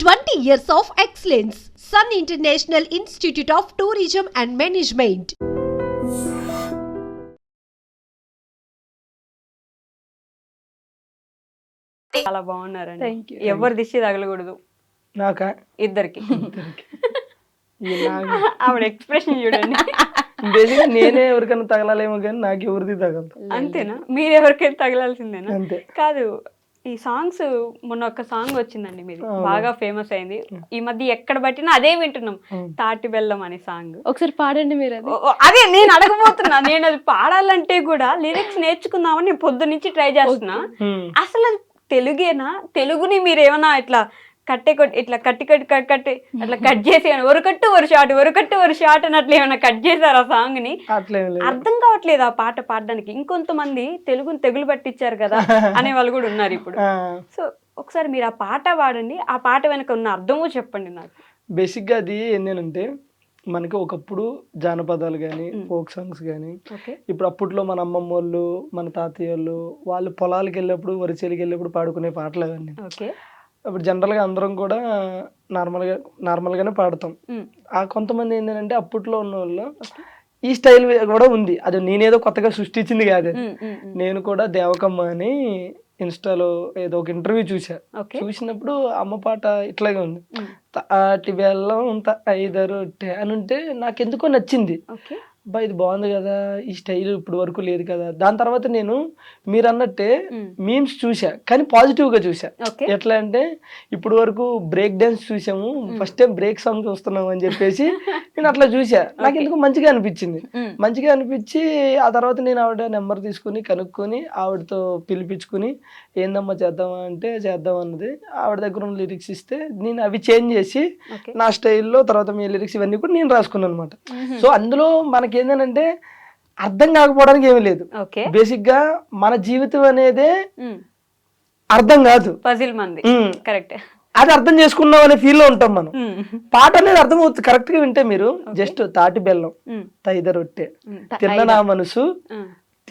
20 years of excellence. Sun International Institute of Tourism and Management. చాలా బాగున్నారండి. Thank you. ఎవరి దిష్టి తగలకూడదు నాకా ఇద్దరికి. నాకు ఆవిడ ఎక్స్ప్రెషన్ చూడండి. బేసిక్గా నేనే ఎవరికైనా తగలాలేమో కానీ నాకు ఎవరిది తగలదు. అంతేనా? మీరు ఎవరికైనా తగలాల్సిందేనా? అంతే. కాదు, ఈ సాంగ్స్ మొన్న ఒక సాంగ్ వచ్చిందండి మీది, బాగా ఫేమస్ అయింది. ఈ మధ్య ఎక్కడ పట్టినా అదే వింటున్నాం, తాటి బెల్లం అనే సాంగ్. ఒకసారి పాడండి మీరు అది. అదే నేను అడగబోతున్నా. నేను అది పాడాలంటే కూడా లిరిక్స్ నేర్చుకుందామని నేను పొద్దు నుంచి ట్రై చేస్తున్నా. అసలు అది తెలుగేనా? తెలుగుని మీరు ఏమన్నా ఇట్లా ఇట్లా కట్టి అట్లా కట్ చేసి ఒరకట్టు ఒక షాట్ అని అట్లా ఏమైనా కట్ చేశారు ఆ సాంగ్ ని? అర్థం కావట్లేదు ఆ పాట పాడడానికి. ఇంకొంతమంది తెలుగుని తెగులు పట్టించారు కదా అనే వాళ్ళు కూడా ఉన్నారు ఇప్పుడు. సో ఒకసారి మీరు ఆ పాట పాడండి, ఆ పాట వెనక ఉన్న అర్థము చెప్పండి నాకు. బేసిక్గా అది ఏంటంటే మనకి ఒకప్పుడు జానపదాలు కానీ ఫోక్ సాంగ్స్ కానీ, ఇప్పుడు అప్పట్లో మన అమ్మమ్మ వాళ్ళు మన తాతయ్య వాళ్ళు పొలాలకు వెళ్ళినప్పుడు వరిచేలికి వెళ్ళినప్పుడు పాడుకునే పాటలు అవన్నీ. ఇప్పుడు జనరల్గా అందరం కూడా నార్మల్గానే పాడతాం. ఆ కొంతమంది ఏంటంటే అప్పట్లో ఉన్న వాళ్ళు ఈ స్టైల్ కూడా ఉంది. అది నేనేదో కొత్తగా సృష్టించింది కాదు. నేను కూడా దేవకమ్మ అని ఇన్స్టాలో ఏదో ఒక ఇంటర్వ్యూ చూసినప్పుడు అమ్మ పాట ఇట్లాగే ఉంది. తాటి బెల్లం ఐదరు అని ఉంటే నాకెందుకో నచ్చింది. అబ్బా ఇది బాగుంది కదా, ఈ స్టైల్ ఇప్పుడు వరకు లేదు కదా. దాని తర్వాత నేను మీరు అన్నట్టే మీమ్స్ చూసా, కానీ పాజిటివ్గా చూసా. ఎట్లా అంటే ఇప్పుడు వరకు బ్రేక్ డాన్స్ చూసాము, ఫస్ట్ టైం బ్రేక్ సాంగ్ చూస్తున్నాము అని చెప్పేసి నేను అట్లా చూసా. నాకు ఎందుకు మంచిగా అనిపించి ఆ తర్వాత నేను ఆవిడ నెంబర్ తీసుకుని కనుక్కొని ఆవిడతో పిలిపించుకుని ఏందమ్మా చేద్దామా అంటే చేద్దాం అన్నది. ఆవిడ దగ్గర ఉన్న లిరిక్స్ ఇస్తే నేను అవి చేంజ్ చేసి నా స్టైల్లో తర్వాత మీ లిరిక్స్ ఇవన్నీ కూడా నేను రాసుకున్నాను అనమాట. సో అందులో మనకి ఏంటంటే అర్థం కాకపోవడానికి ఏమీ లేదు. బేసిక్ గా మన జీవితం అనేదే అర్థం కాదు, పజిల్ మంది. కరెక్ట్. అది అర్థం చేసుకున్నాం అనే ఫీల్ లో ఉంటాం మనం. పాట అనేది అర్థం అవుతుంది కరెక్ట్ గా వింటే. మీరు జస్ట్ తాటి బెల్లం తైద రొట్టె తిన్న నా మనసు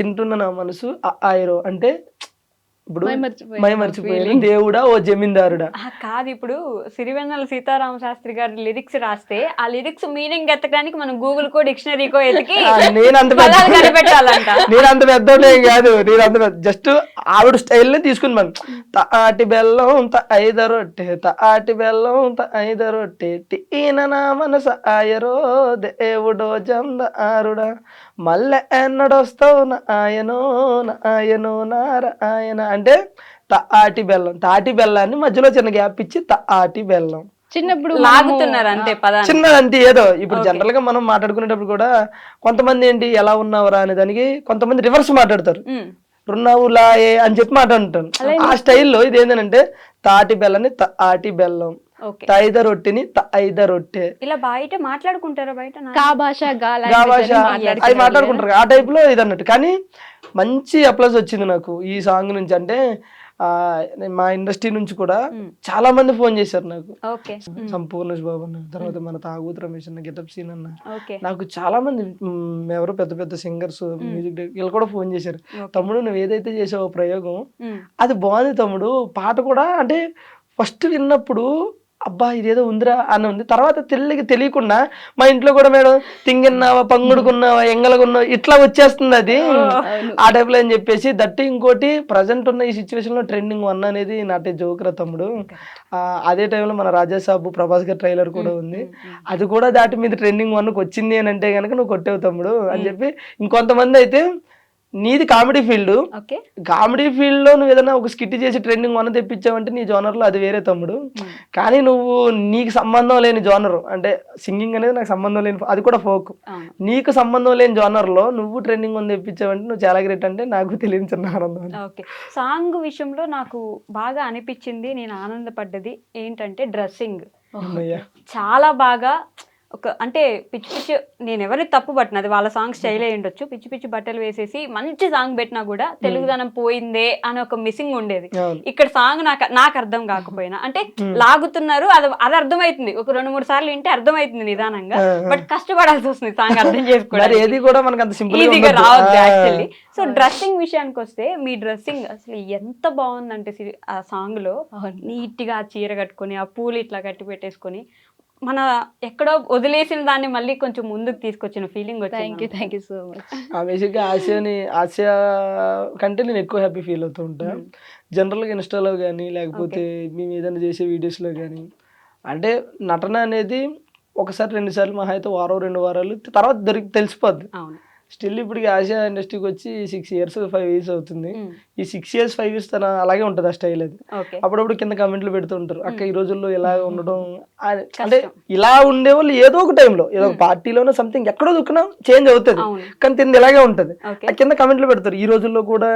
తింటున్న నా మనసు ఆయిరో అంటే ఇప్పుడు మై మర్చిపోయాను దేవుడా ఓ జమీందారుడా కాదు. ఇప్పుడు సిరివెన్నెల సీతారామ శాస్త్రి గారి లిరిక్స్ రాస్తే ఆ లిరిక్స్ మీనింగ్ ఎత్తడానికి మనం గూగుల్ కో డిక్షనరీకో ఎతికి నేను అంత పెద్దోళ్ళేం కాదు. నేను అంత జస్ట్ ఆవిడ స్టైల్ తీసుకుని మనం తాటి బెల్లం ఐద రొట్టె తాటి బెల్లం ఐద రొట్టె తీన నా మనస ఆయరో దేవుడో జందారుడా మళ్ళీ ఎన్నడొస్తావు నా ఆయనో నారాయణ అంటే తాటి బెల్లాన్ని మధ్యలో చిన్న గ్యాప్ ఇచ్చి తాటి బెల్లం చిన్నప్పుడు లాగుతున్నారు అంతే పదాన్ని. చిన్నదంటే ఏదో ఇప్పుడు జనరల్ గా మనం మాట్లాడుకునేటప్పుడు కూడా కొంతమంది ఏంటి ఎలా ఉన్నావురా అనే దానికి కొంతమంది రివర్స్ మాట్లాడతారు. రున్నావు లాయే అని చెప్పి మాట్లాడుతాను. ఆ స్టైల్లో ఇది ఏంటంటే తాటి బెల్లాన్ని తాటి బెల్లం, తైద రొట్టెని ఐద రొట్టె ఇలా బయట మాట్లాడుకుంటారు. బయట అవి మాట్లాడుకుంటారు. ఆ టైప్ లో ఇది అన్నట్టు. కానీ మంచి అప్లాజ్ వచ్చింది నాకు ఈ సాంగ్ నుంచి. అంటే మా ఇండస్ట్రీ నుంచి కూడా చాలా మంది ఫోన్ చేశారు నాకు. సంపూర్ణేష్ బాబు అన్న, తర్వాత మన తాగుతు రమేష్ అన్న, గెటప్ సీన్ అన్న, నాకు చాలా మంది ఎవరో పెద్ద పెద్ద సింగర్స్ మ్యూజిక్ డైరెక్టర్ వీళ్ళు కూడా ఫోన్ చేశారు. తమ్ముడు నువ్వు ఏదైతే చేసావో ప్రయోగం అది బాగుంది తమ్ముడు. పాట కూడా అంటే ఫస్ట్ విన్నప్పుడు అబ్బా ఇదేదో ఉందిరా అని ఉంది. తర్వాత తెలియకుండా మా ఇంట్లో కూడా మేడం తింగిన్నావా పంగుడుకున్నావా ఎంగలకున్నావా ఇట్లా వచ్చేస్తుంది అది ఆ టైప్లో అని చెప్పేసి. దట్టి ఇంకోటి ప్రజెంట్ ఉన్న ఈ సిచ్యువేషన్ లో ట్రెండింగ్ 1 అనేది నాటే జోకురా తమ్ముడు. అదే టైంలో మన రాజాసాబు ప్రభాస్ గారి ట్రైలర్ కూడా ఉంది, అది కూడా దాటి మీద ట్రెండింగ్ 1కి వచ్చింది అని అంటే కనుక నువ్వు కొట్టేవు తమ్ముడు అని చెప్పి. ఇంకొంతమంది అయితే నీది కామెడీ ఫీల్డ్ లో నువ్వు ఏదైనా ఒక స్కిట్ చేసి ట్రెండింగ్ 1 తెప్పించావంటే నీ జోనర్ లో అది వేరే తమ్ముడు. కానీ నువ్వు నీకు సంబంధం లేని జోనర్ అంటే సింగింగ్ అనేది నాకు సంబంధం లేని, అది కూడా ఫోక్, నీకు సంబంధం లేని జోనర్ లో నువ్వు ట్రెండింగ్ 1 తెప్పించావంటే నువ్వు చాలా గ్రేట్ అంటే నాకు తెలియని చిన్న ఆనందం. సాంగ్ విషయంలో నాకు బాగా అనిపించింది, నేను ఆనందపడ్డది ఏంటంటే డ్రెస్సింగ్ చాలా బాగా అంటే పిచ్చి పిచ్చి, నేను ఎవరిని తప్పు పట్టిన, అది వాళ్ళ సాంగ్ స్టైల్ అయి ఉండొచ్చు, పిచ్చి పిచ్చి బట్టలు వేసేసి మంచి సాంగ్ పెట్టినా కూడా తెలుగుదనం పోయిందే అని ఒక మిస్సింగ్ ఉండేది. ఇక్కడ సాంగ్ నాకు అర్థం కాకపోయినా అంటే లాగుతున్నారు, అది అర్థమవుతుంది, ఒక 2-3 సార్లు వింటే అర్థమవుతుంది నిదానంగా, బట్ కష్టపడాల్సి వస్తుంది సాంగ్ అర్థం చేసుకోవడానికి, ఈజీగా రావద్దు యాక్చువల్లీ. సో డ్రెస్సింగ్ విషయానికి వస్తే, మీ డ్రెస్సింగ్ అసలు ఎంత బాగుందంటే ఆ సాంగ్ లో నీట్ గా చీర కట్టుకొని ఆ పూలు ఇట్లా కట్టి పెట్టేసుకొని మన ఎక్కడో వదిలేసిన దాన్ని మళ్ళీ కొంచెం ముందుకు తీసుకొచ్చిన ఫీలింగ్ వచ్చింది. Thank you so much. బేసిక్గా ఆసియా కంటే నేను ఎక్కువ హ్యాపీ ఫీల్ అవుతూ ఉంటాను. జనరల్గా ఇన్స్టాలో కానీ లేకపోతే మేము ఏదైనా చేసే వీడియోస్లో కానీ, అంటే నటన అనేది ఒకసారి 2 సార్లు మహా అయితే వారం 2 వారాలు తర్వాత తెలిసిపోద్ది. స్టిల్ ఇప్పటికి ఆసియా ఇండస్ట్రీకి వచ్చి 6 years 5 years అవుతుంది. ఈ 6 years 5 years తన అలాగే ఉంటుంది ఆ స్టైల్. అది అప్పుడప్పుడు కింద కమెంట్లు పెడుతూ ఉంటారు, అక్క ఈ రోజుల్లో ఇలా ఉండడం అంటే ఇలా ఉండేవాళ్ళు ఏదో ఒక టైంలో ఏదో ఒక పార్టీలోనో సంథింగ్ ఎక్కడో దుక్కున చేంజ్ అవుతుంది, కానీ తింది ఇలాగే ఉంటుంది. ఆ కింద కమెంట్లు పెడతారు, ఈ రోజుల్లో కూడా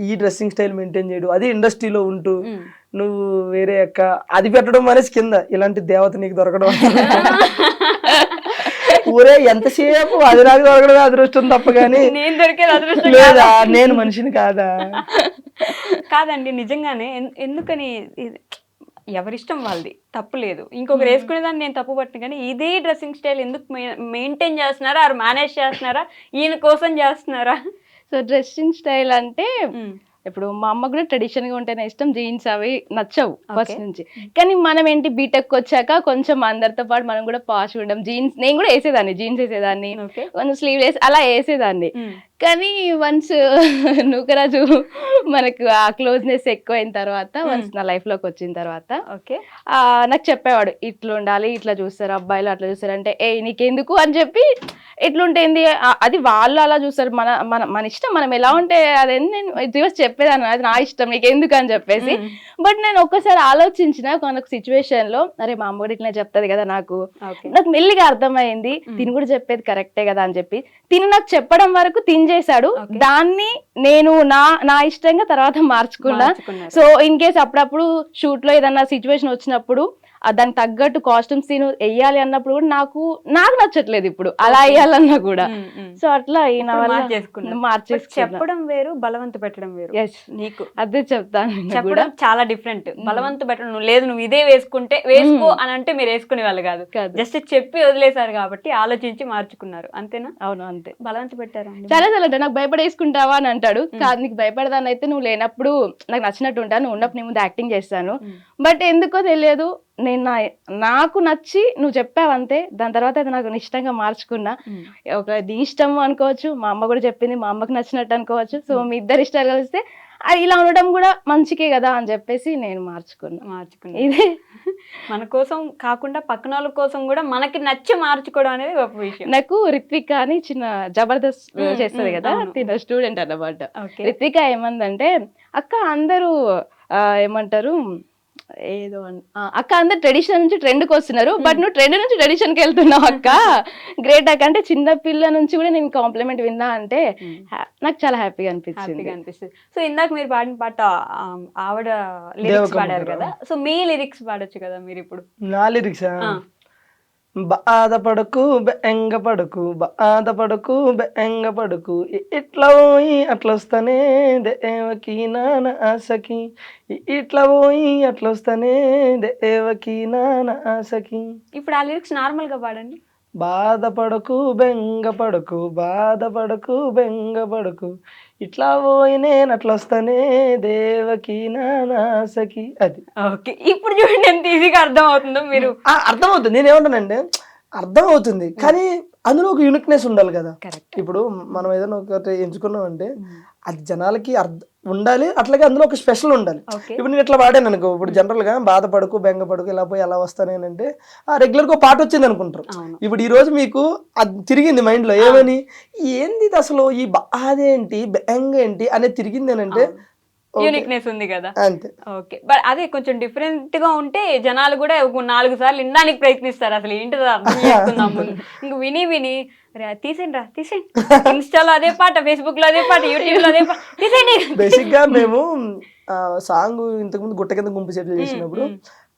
ఈ డ్రెస్సింగ్ స్టైల్ మెయింటైన్ చేయడం, అది ఇండస్ట్రీలో ఉంటూ నువ్వు వేరే అక్క అది పెట్టడం అనేసి కింద ఇలాంటి దేవత నీకు దొరకడం ఊరే ఎంతసేపు అది నాకు దొరకడమే అదృష్టం తప్ప కానీ నేను దొరికేది అదృష్టం లేదా, నేను మనిషిని కాదా? కాదండి, నిజంగానే. ఎందుకని ఎవరిష్టం వాళ్ళది, తప్పు లేదు. ఇంకొకరు వేసుకునేదాన్ని నేను తప్పు పట్టిన, కానీ ఇదే డ్రెస్సింగ్ స్టైల్ ఎందుకు మెయింటైన్ చేస్తున్నారా, ఆరు మేనేజ్ చేస్తున్నారా, ఈయన కోసం చేస్తున్నారా? సో డ్రెస్సింగ్ స్టైల్ అంటే ఇప్పుడు మా అమ్మ కూడా ట్రెడిషన్ గా ఉంటేనే ఇష్టం, జీన్స్ అవి నచ్చవు ఫస్ట్ నుంచి. కానీ మనం ఏంటి బీటెక్ వచ్చాక కొంచెం అందరితో పాటు మనం కూడా పాష్ ఉండడం, జీన్స్ నేను కూడా వేసేదాన్ని, జీన్స్ వేసేదాన్ని, కొంచెం స్లీవ్లెస్ అలా వేసేదాన్ని. కానీ వన్స్ నూకరాజు మనకు ఆ క్లోజ్నెస్ ఎక్కువైన తర్వాత, వన్స్ నా లైఫ్ లోకి వచ్చిన తర్వాత నాకు చెప్పేవాడు, ఇట్లా ఉండాలి, ఇట్లా చూస్తారు అబ్బాయిలు, అట్లా చూస్తారు అంటే నీకెందుకు అని చెప్పి, ఎట్లుంటేంది అది వాళ్ళు అలా చూస్తారు, మన ఇష్టం, మనం ఎలా ఉంటే అదేంటి నేను రివర్స్ చెప్పేదాన్ని, అది నా ఇష్టం నీకెందుకు అని చెప్పేసి. బట్ నేను ఒక్కసారి ఆలోచించిన ఒక సిచ్యువేషన్ లో, అరే మా అమ్మ కూడా ఇట్లా చెప్తుంది కదా, నాకు మెల్లిగా అర్థమైంది తిని కూడా చెప్పేది కరెక్టే కదా అని చెప్పి, తిని నాకు చెప్పడం వరకు తిని చేశాడు, దాన్ని నేను నా ఇష్టంగా తర్వాత మార్చుకున్నా. సో ఇన్ కేస్ అప్పుడప్పుడు షూట్ లో ఏదన్నా సిచ్యువేషన్ వచ్చినప్పుడు దానికి తగ్గట్టు కాస్ట్యూమ్స్ నేను వెయ్యాలి అన్నప్పుడు కూడా నాకు నచ్చట్లేదు ఇప్పుడు అలా వేయాలన్నా కూడా. సో అట్లా చెప్పడం వేరు, బలవంత పెట్టడం వేరు. నీకు అదే చెప్తాను, చెప్పడం చాలా డిఫరెంట్. బలవంత పెట్టడం, నువ్వు లేదు నువ్వు ఇదే వేసుకుంటే వేసుకో అని అంటే మీరు వేసుకునే వాళ్ళు కాదు, జస్ట్ చెప్పి వదిలేశారు కాబట్టి ఆలోచించి మార్చుకున్నారు, అంతేనా? అవును అంతే. బలవంత పెట్టారు చాలా అంటే నాకు భయపడేసుకుంటావా అని అంటాడు. కాదు, నీకు భయపడదాని అయితే నువ్వు లేనప్పుడు నాకు నచ్చినట్టు ఉంటాను, నువ్వు ఉన్నప్పుడు నీ ముందు యాక్టింగ్ చేస్తాను. బట్ ఎందుకో తెలియదు, నేను నాకు నచ్చి నువ్వు చెప్పావంతే, దాని తర్వాత అది నాకు ఇష్టంగా మార్చుకున్నా. ఒక నీ ఇష్టం అనుకోవచ్చు, మా అమ్మ కూడా చెప్పింది, మా అమ్మకి నచ్చినట్టు అనుకోవచ్చు. సో మీ ఇద్దరు ఇష్టాలు కలిస్తే ఇలా ఉండడం కూడా మంచికే కదా అని చెప్పేసి నేను మార్చుకున్నా. ఇదే మన కోసం కాకుండా పక్కన వాళ్ళ కోసం కూడా మనకి నచ్చి మార్చుకోవడం అనేది గొప్ప విషయం. నాకు రిత్విక అని చిన్న జబర్దస్త్ చేస్తుంది కదా, తిన స్టూడెంట్ అన్నమాట. రిత్విక ఏమందంటే, అక్క అందరూ ఏమంటారు, ఏదో అక్క అందరు ట్రెడిషన్ నుంచి ట్రెండ్ కి వస్తున్నారు, బట్ నువ్వు ట్రెండ్ నుంచి ట్రెడిషన్ కి వెళ్తున్నావు అక్క, గ్రేట్ అక్క. అంటే చిన్న పిల్ల నుంచి కూడా నేను కాంప్లిమెంట్ విన్నా అంటే నాకు చాలా హ్యాపీగా అనిపిస్తుంది. సో ఇందాక మీరు పాడిన పాట ఆవిడ లిరిక్స్ పాడారు కదా, సో మీ లిరిక్స్ పాడొచ్చు కదా మీరు ఇప్పుడు. నా లిరిక్స్ బాధపడకు బెంగపడకు, బాధపడకు బెంగపడకు, ఇట్లా పోయి అట్లా వస్తానే దేవకి నాన్న ఆశకి, ఇట్లా పోయి అట్లా వస్తానే దేవకి నాన్న ఆశకి. ఇప్పుడు ఆ లిరిక్స్ నార్మల్ గా పాడండి. బాధపడకు బెంగపడకు, బాధపడకు బెంగపడకు, ఇట్లా పోయి నేను అట్లా వస్తానే దేవకి నానాసకి. అది ఓకే. ఇప్పుడు చూడండి ఎంత ఈజీగా అర్థం అవుతుందో. మీరు అర్థమవుతుంది, నేనేమంటానంటే అర్థం అవుతుంది, కానీ అందులో ఒక యూనిక్నెస్ ఉండాలి కదా. ఇప్పుడు మనం ఏదైనా ఒకటి ఎంచుకున్నాం అంటే అది జనాలకి ఉండాలి, అట్లాగే అందులో ఒక స్పెషల్ ఉండాలి. ఇప్పుడు నేను ఇట్లా పాడాను అనుకో, ఇప్పుడు జనరల్ గా బాధపడకు బెంగపడకు ఇలా పోయి ఎలా వస్తానేనంటే రెగ్యులర్ గా పాట వచ్చింది అనుకుంటారు. ఇప్పుడు ఈ రోజు మీకు అది తిరిగింది మైండ్ లో, ఏమని ఏంది అసలు ఈ బాధేంటి బెంగ ఏంటి అనేది తిరిగింది అని అంటే యూనిక్నెస్ ఉంది కదా, అంతే. ఓకే. బట్ అదే కొంచెం డిఫరెంట్ గా ఉంటే జనాలు కూడా 4 సార్లు వినడానికి ప్రయత్నిస్తారు, అసలు ఏంటిదో అర్థం చేసుకుందాం ముందు. ఇంక విని తీసేయండి ఇన్స్టాలో అదే పాట, ఫేస్బుక్ లో అదే పాట, యూట్యూబ్ లో అదే పాట, తీసేయండి. బేసిక్ గా మేము సాంగ్ ఇంతకుముందు గుట్ట కింద గుంపు సెటిల్ చేసినప్పుడు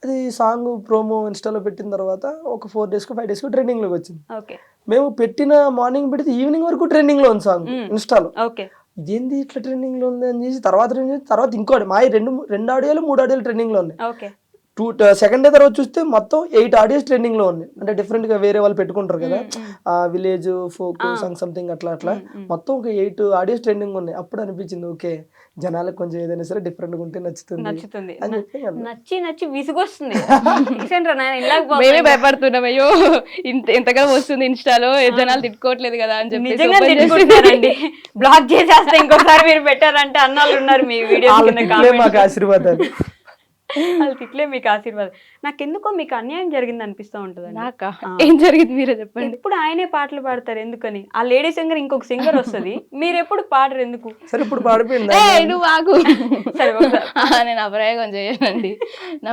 అది సాంగ్ ప్రోమో ఇన్స్టాలో పెట్టిన తర్వాత ఒక 4 డేస్కో 5 డేస్కో ట్రెండింగ్లోకి వచ్చింది. ఓకే మేము పెట్టిన మార్నింగ్ పెడితే ఈవినింగ్ వరకు ట్రెండింగ్లో ఉంది సాంగ్ ఇన్స్టాలో. ఓకే ఇదేంది ఇట్లా ట్రెండింగ్లో ఉంది అని చేసి తర్వాత ఇంకోటి మా 2 ఆడియోలు 3 ఆడియోలు ట్రెండింగ్లో ఉన్నాయి. ఓకే సెకండ్ డే తర్వాత చూస్తే మొత్తం 8 ఆడియోస్ ట్రెండింగ్ లో ఉన్నాయి. అంటే డిఫరెంట్ గా వేరే వాళ్ళు పెట్టుకుంటారు కదా, విలేజ్ ఫోక్ సాంగ్ సంథింగ్ అట్లా మొత్తం ఒక 8 ఆడియోస్ ట్రెండింగ్ ఉన్నాయి. అప్పుడు అనిపించింది ఓకే జనాలకు కొంచెం ఏదైనా సరే డిఫరెంట్ గా ఉంటే నచ్చుతుంది అని చెప్పి నచ్చి విసుగొస్తుంది. మేమే భయపడుతున్నాం, అయ్యో ఎంతగానో వస్తుంది ఇన్స్టాలో జనాలు తిట్టుకోవట్లేదు కదా అని చెప్పి. నిజంగా తిట్టుకుంటారండి, బ్లాక్ చేసేస్తే ఇంకోసారి మీరు పెట్టారంటే అన్నాళ్ళు ఉన్నారు మీ వీడియో. మాకు ఆశీర్వాదాలు. వాళ్ళు తిట్లే మీకు ఆశీర్వాదం. నాకెందుకో మీకు అన్యాయం జరిగింది అనిపిస్తూ ఉంటుంది. నాకా ఏం జరిగింది మీరే చెప్పండి. ఎప్పుడు ఆయనే పాటలు పాడతారు ఎందుకని? ఆ లేడీ సింగర్ ఇంకొక సింగర్ వస్తుంది, మీరు ఎప్పుడు పాడరు ఎందుకు? సరే ఇప్పుడు పాడిపోయింది నువ్వు ఆగు. సరే నేను అప్రయోగం చేయనండి.